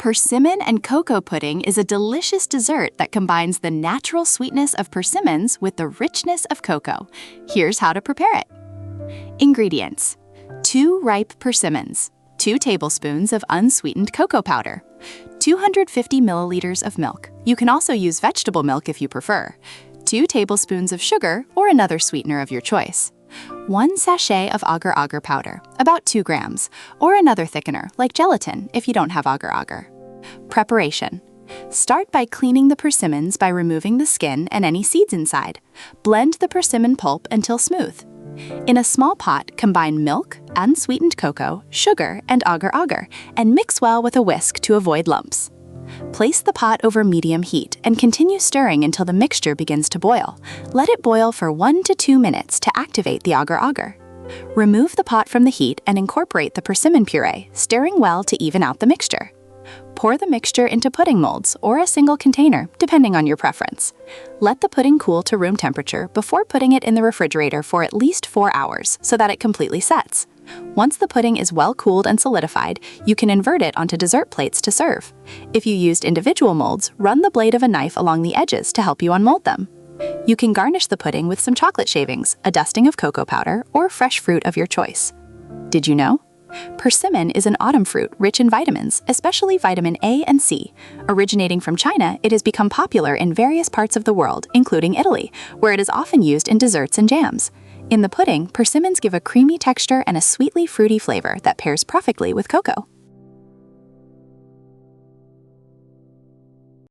Persimmon and cocoa pudding is a delicious dessert that combines the natural sweetness of persimmons with the richness of cocoa. Here's how to prepare it. Ingredients: 2 ripe persimmons, 2 tablespoons of unsweetened cocoa powder, 250 milliliters of milk. You can also use vegetable milk if you prefer, 2 tablespoons of sugar or another sweetener of your choice, 1 sachet of agar powder, about 2 grams, or another thickener like gelatin if you don't have agar. Preparation: start by cleaning the persimmons by removing the skin and any seeds inside. Blend the persimmon pulp until smooth. In a small pot, combine milk, unsweetened cocoa, sugar, and agar, and mix well with a whisk to avoid lumps. Place the pot over medium heat and continue stirring until the mixture begins to boil. Let it boil for 1 to 2 minutes to activate the agar. Remove the pot from the heat and incorporate the persimmon puree, stirring well to even out the mixture. Pour the mixture into pudding molds or a single container, depending on your preference. Let the pudding cool to room temperature before putting it in the refrigerator for at least 4 hours so that it completely sets. Once the pudding is well cooled and solidified, you can invert it onto dessert plates to serve. If you used individual molds, run the blade of a knife along the edges to help you unmold them. You can garnish the pudding with some chocolate shavings, a dusting of cocoa powder, or fresh fruit of your choice. Did you know? Persimmon is an autumn fruit rich in vitamins, especially vitamin A and C. Originating from China, it has become popular in various parts of the world, including Italy, where it is often used in desserts and jams. In the pudding, persimmons give a creamy texture and a sweetly fruity flavor that pairs perfectly with cocoa.